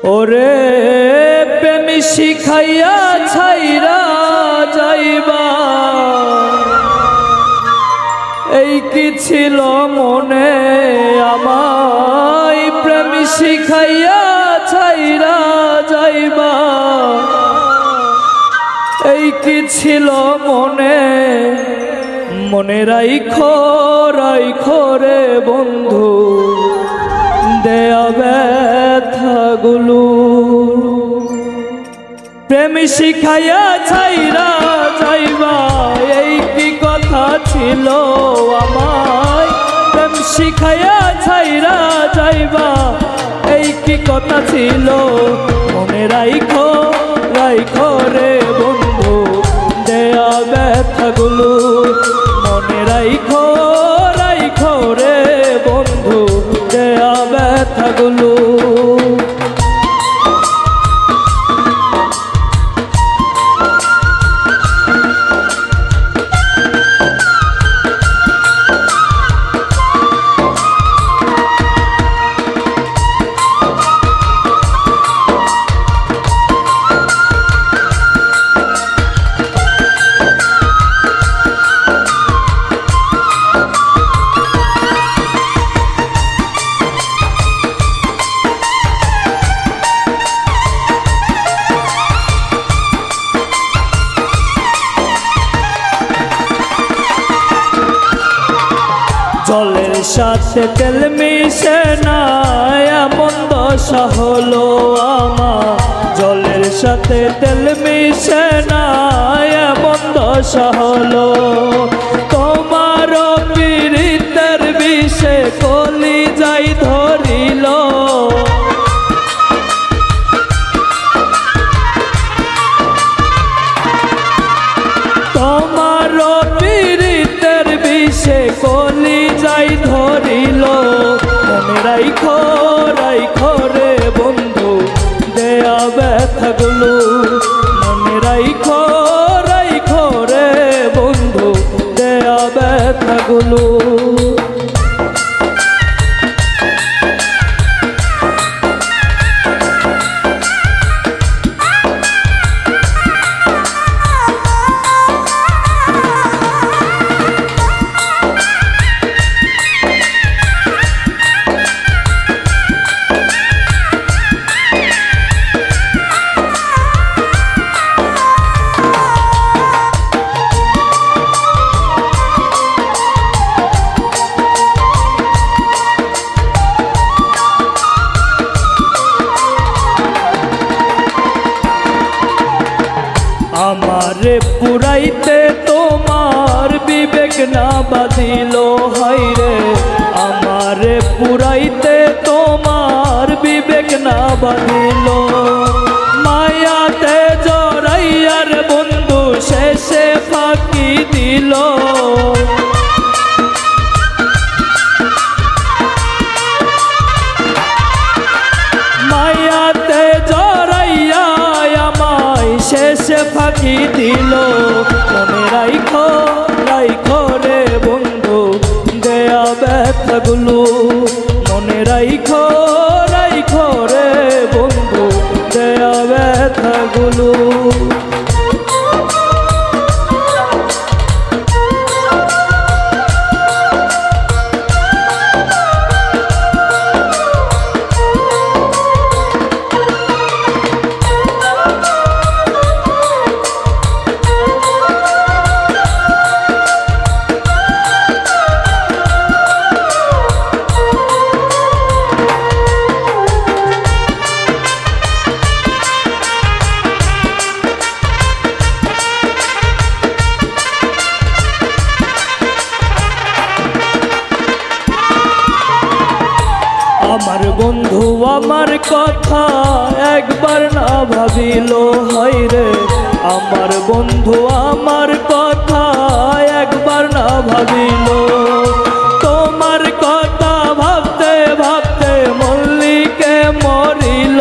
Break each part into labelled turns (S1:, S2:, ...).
S1: ওরে প্রেম শিখাইয়া ছাইরা যাইবা, এই কি ছিল মনে আমায়? প্রেম শিখাইয়া ছাইরা যাইবা, এই কি ছিল মনে? মনে রাইখো রাইখো রে বন্ধু দেয়া ব্যথাগুলো। প্রেম শিখাইয়া ছাইরা যাইবা, এই কি কথা ছিল আমায়? প্রেম শিখাইয়া ছাইরা যাইবা, এই কি কথা ছিল? মনে রাইখো রাইখো রে বন্ধু দেয়া ব্যথাগুলো। মনে রাইখো রাইখো রে বন্ধু দেয়া ব্যথাগুলো। জলের সাথে তেল মিশে না এমন দশা হলো আমার। জলের সাথে তেল মিশে না এমন দশা হলো। তোমার পীড়িতের বিষে কলিজাই ধরিল। তোমার পীড়িতের বিষে কলিজাই ধরিল। মনে রাইখো রাইখো রে বন্ধু দেয়া ব্যথাগুলো। মনে রাইখো রাইখো রে বন্ধু দেয়া ব্যথাগুলো। আমারে পুরাইতে তোমার বিবেক না বাঁধিল হায়রে। আমারে পুরাইতে তোমার বিবেক না বাঁধিল। মায়াতে জড়াইয়ার বন্ধু শেষে ফাঁকি দিল। মায়াতে জড়াইয়া আমায় শেষে ফাঁকি দিল। মনে রাইখো রাইখো রে বন্ধু দেয়া ব্যথাগুলো। মনে রাইখো রাইখো রে বন্ধু দেয়া ব্যথাগুলো। আমার বন্ধু আমার কথা একবার না ভাবিল হায়রে। আমার বন্ধু আমার কথা একবার না ভাবিল। তোমার কথা ভাবতে ভাবতে মল্লিকে মরিল।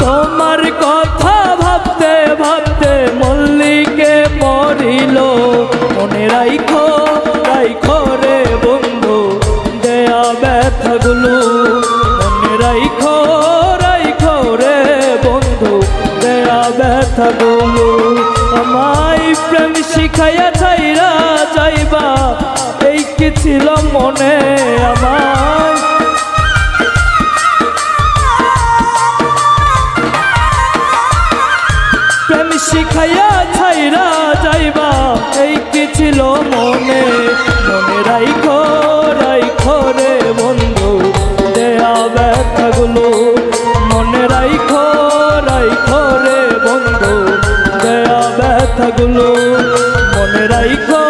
S1: তোমার কথা ভাবতে ভাবতে মল্লিকে মরিল। মনে রাইখো রাইখো ব্যথাগুলো আমায় প্রেম শিখাইয়া ছাইরা যাইবা এই কি ছিল মনে আমার প্রেম শিখাইয়া ছাইরা যাইবা এই কি ছিল মনে মনে রাইখো রাইখো রে বন্ধু দেয়া ব্যথাগুলো মনে রাইখো রাইখো রে বন্ধু দেয়া ব্যথাগুলো মনে রাইখো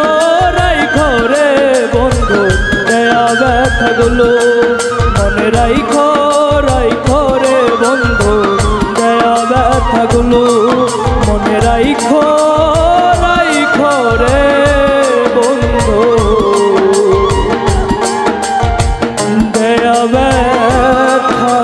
S1: রাইখো রে বন্ধু দেয়া ব্যথাগুলো মনে রাইখো রাইখো রে বন্ধু দেয়া ব্যথাগুলো মনে রাইখো রাইখো রে বন্ধু দেয়া ব্যথাগুলো।